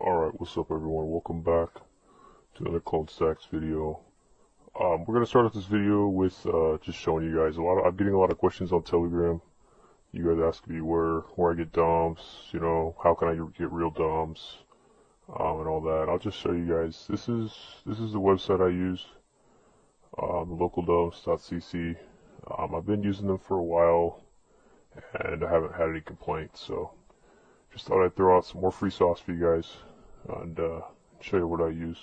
Alright, what's up everyone? Welcome back to another Clone Stacks video. We're gonna start off this video with just showing you guys I'm getting a lot of questions on Telegram. You guys ask me where I get DOMs, how can I get real DOMs, and all that. I'll just show you guys. This is the website I use, localdoms.cc. I've been using them for a while and I haven't had any complaints, so just thought I'd throw out some more free sauce for you guys and show you what I use.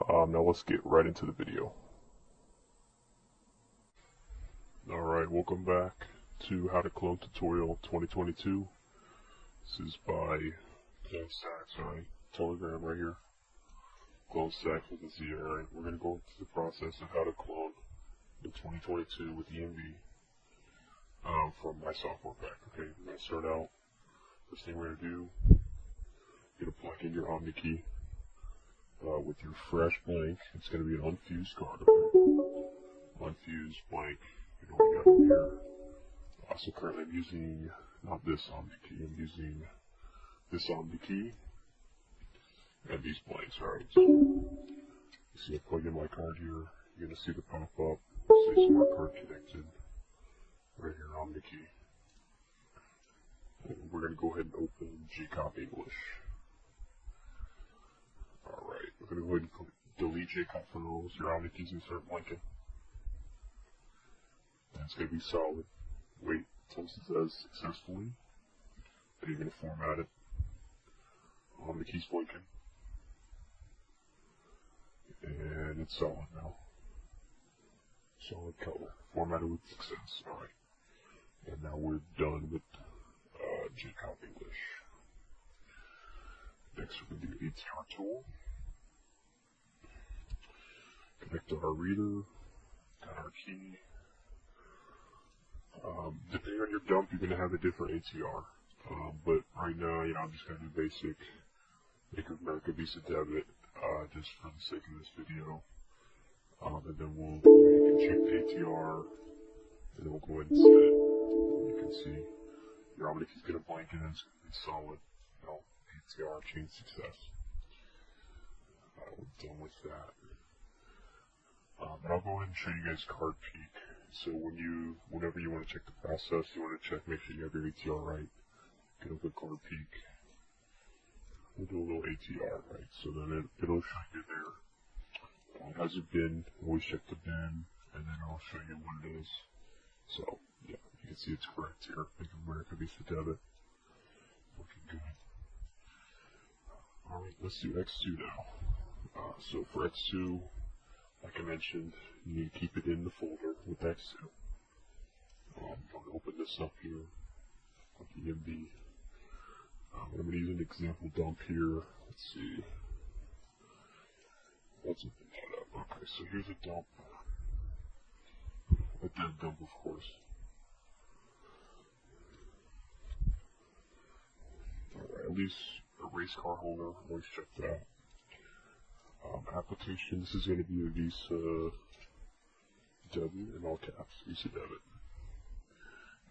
Now let's get right into the video. Alright, welcome back to How to Clone Tutorial 2022. This is by Clone Stacks, alright, Telegram right here. Clone Stacks with a Z, alright. We're going to go into the process of how to clone in 2022 with EMV from my software pack. Okay, we're going to start out. First thing we're going to do, you're going to plug in your Omni key with your fresh blank. It's going to be an unfused card, okay? Unfused blank. You know what we got from here. So currently I'm using, not this Omni key, I'm using this Omni key and these blanks, alright? So, you see I plug in my card here, you're going to see the pop up, say smart card connected, right here, Omni key. And we're going to go ahead and open JCOP English. Alright, we're going to go ahead and delete JCOP for rules. Your Omni keys and start blinking. That's going to be solid. Wait until it says successfully. Then you're going to format it. Omni keys blinking. And it's solid now. Solid color. Formatted with success. Alright. And now we're done with JCOP English. Next we're going to do ATR tool. Connect to our reader. Got our key. Depending on your dump, you're going to have a different ATR. But right now, I'm just going to do basic Bank of America Visa debit, just for the sake of this video. And then you can check the ATR, and then we'll go ahead and set it. You can see your Omni key's going to blank in, it's going to be solid. ATR chain success. We're done with that. And I'll go ahead and show you guys card peek. So whenever you want to check the process, you want to check, make sure you have your ATR right. Get up a card peek. We'll do a little ATR, right? So then it'll show you there. Has it been? Always check the bin, and then I'll show you what it is. So yeah, you can see it's correct here. Bank of America Visa debit. Looking good. Alright, let's do X2 now. So for X2, like I mentioned, you need to keep it in the folder with X2. I'm going to open this up here with EMV. I'm going to use an example dump here. Let's see. Let's open that up. Okay, so here's a dump. A dead dump, of course. Alright, at least a race car holder, always check that. Application, this is going to be a Visa debit in all caps, Visa debit.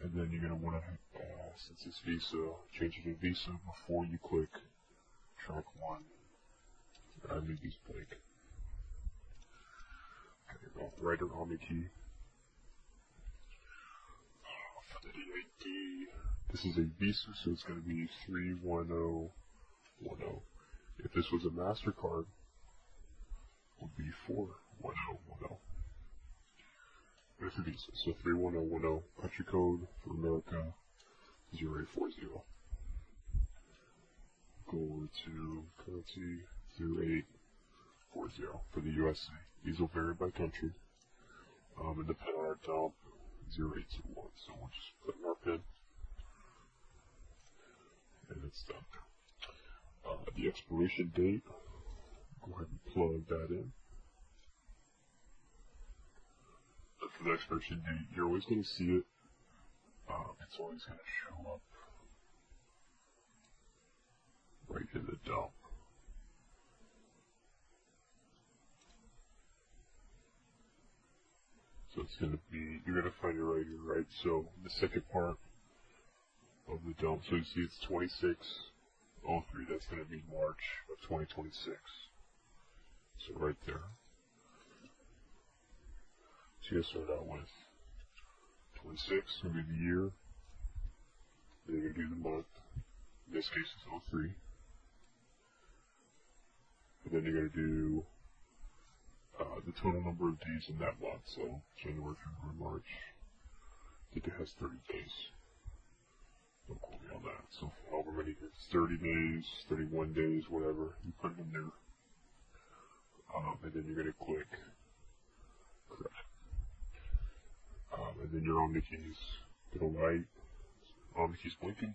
And then you're going to want to, since it's Visa, change it to Visa before you click track 1. I need these blank. Okay, write our Omni key. For the ID, this is a Visa, so it's going to be 31010. If this was a MasterCard, it would be 41010. But it's a Visa, so 31010. Country code for America 0840. Go over to currency 0840 for the USA. These will vary by country. And the pin on our dump 0821. So we'll just put in our pin. And it's done. The expiration date, go ahead and plug that in. But for the expiration date, you're always going to see it. It's always going to show up right in the dump. So it's going to be, you're going to find it right here, right? So the second part of the dump, so you see it's 26 03, that's going to be March of 2026. So right there. So you start out with 26, going to be the year. Then you're going to do the month. In this case, it's 03. And then you're going to do the total number of days in that month. So January, February, March. I think it has 30 days. Don't quote me on that. So however many days, 30 days, 31 days, whatever, you put it in there. And then you're going to click correct. And then your Omni keys go right. Omni keys blinking.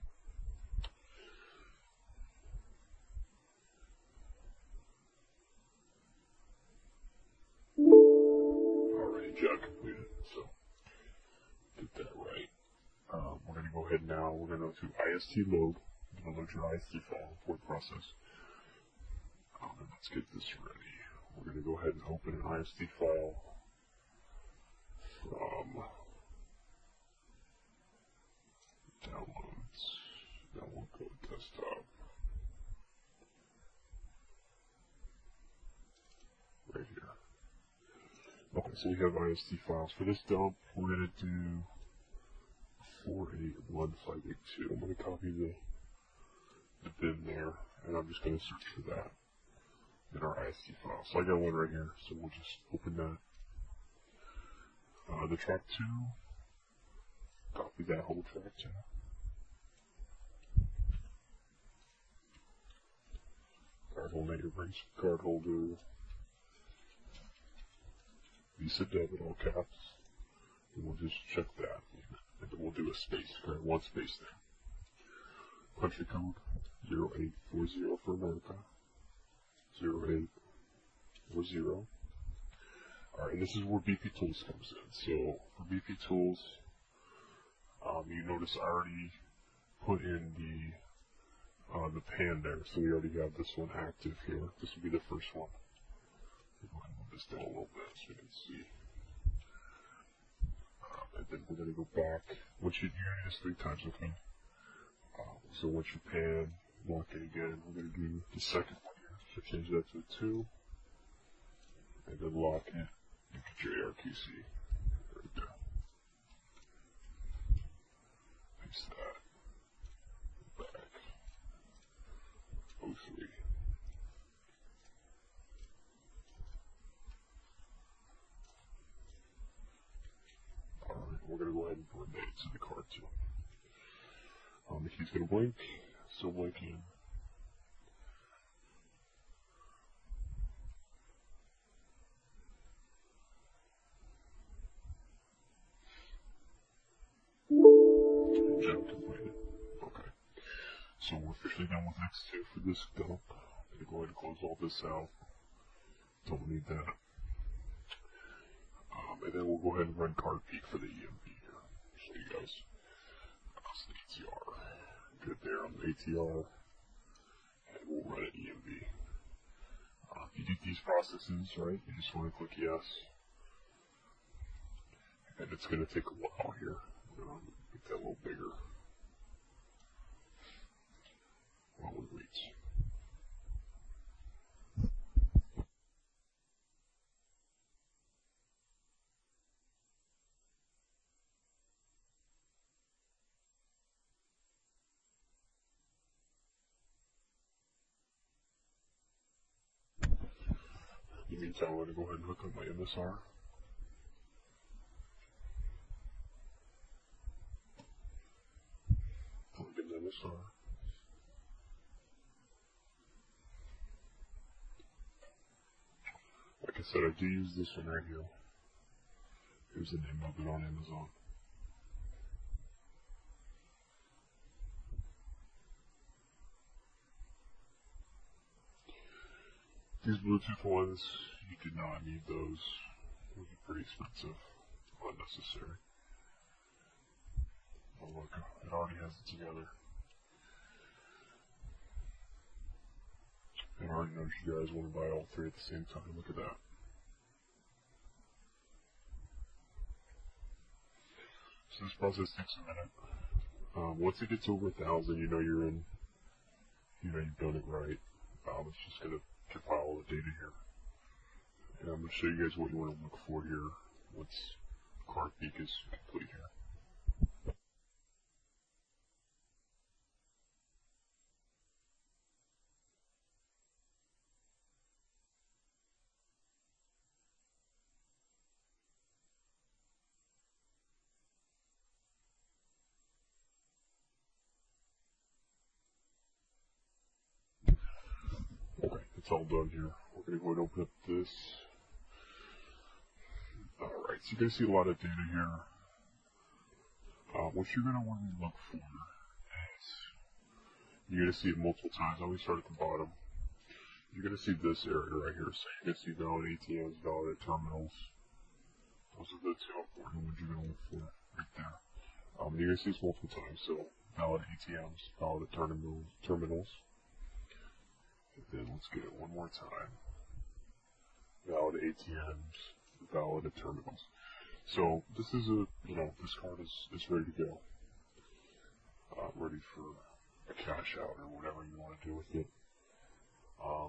Alright, job completed. So get that right. We're going to go ahead now. We're going to go to IST load. We're going to load your IST file for the process. And let's get this ready. We're going to go ahead and open an IST file from downloads. Now we'll go to desktop. Right here. Okay, so we have IST files. For this dump, we're going to do 481582. I'm going to copy the bin there, and I'm just going to search for that in our IST file. So I got one right here, so we'll just open that. The track 2, copy that whole track 2. Card holder, your brace card holder. Visa debit, all caps. And we'll just check that. And then we'll do a space, right? One space there. Country code 0840 for America. 0840. Alright, and this is where BP Tools comes in. So for BP Tools, you notice I already put in the pan there, so we already have this one active here. This will be the first one. Go ahead and move this down a little bit so you can see. And then we're going to go back. Once you do this 3 times, okay? So once you pan, lock it again, we're going to do the second one here. So change that to a 2. And then lock it and get your ARQC right there. Paste that. Back. 03. Alright, we're going to go ahead and put that to the card too. The key's going to blink, still blinking. Job completed. Okay. So we're officially done with X2 for this dump. I'm going to go ahead and close all this out. Don't need that. And then we'll go ahead and run card peek for the EMV here. Show you guys. That's the ATR. Good there on the ATR. And we'll run an EMV. If you do these processes, right, you just want to click yes. And it's going to take a while here. Make that a little bigger while we wait. In the meantime, I'm going to go ahead and hook up my MSR. Plug in the MSR. Like I said, I do use this one right here. Here's the name of it on Amazon. These Bluetooth ones, you do not need those. They would be pretty expensive, unnecessary. Oh look, it already has it together. And I already know you guys want to buy all 3 at the same time. Look at that. So this process takes a minute. Once it gets over 1,000, you know you're in you've done it right. It's just going to compile all the data here. And I'm going to show you guys what you want to look for here once card peek is complete here. Okay, it's all done here. We're going to go ahead and open up this. Alright, so you're going to see a lot of data here. What you're going to want to look for is, you're going to see it multiple times. I'm going to start at the bottom. You're going to see this area right here. So you're going to see valid ATMs, valid terminals. Those are the two important ones you're going to look for right there. You're going to see this multiple times. So valid ATMs, valid terminals. And then let's get it one more time. Valid ATMs, valid terminals. So this is this card is ready to go. Ready for a cash out or whatever you want to do with it. I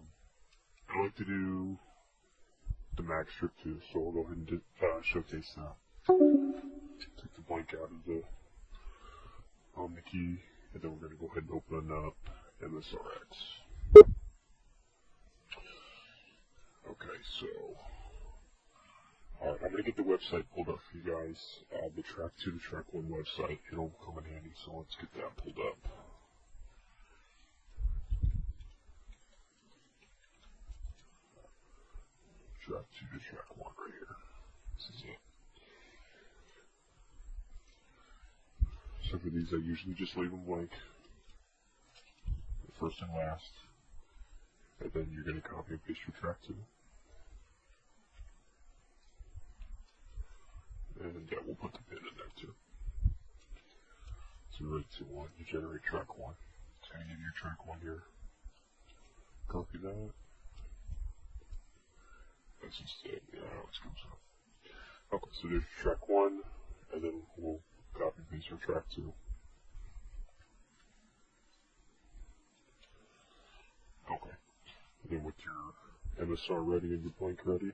like to do the mag strip too, so we'll go ahead and showcase that. Take the blank out of the key, and then we're going to go ahead and open up MSRx. Okay, so alright, I'm going to get the website pulled up for you guys. The Track 2 to Track 1 website. It'll come in handy, so let's get that pulled up. Track 2 to Track 1 right here. This is it. So for these, I usually just leave them blank. First and last. And then you're going to copy and paste your Track 2. And we'll put the pin in there too. So right to 1, you generate Track 1. It's going to give you Track 1 here. Copy that. That's just it. Yeah, how it comes up. Okay, so there's Track 1, and then we'll copy and paste our Track 2. Okay. And then with your MSR ready and your blank ready,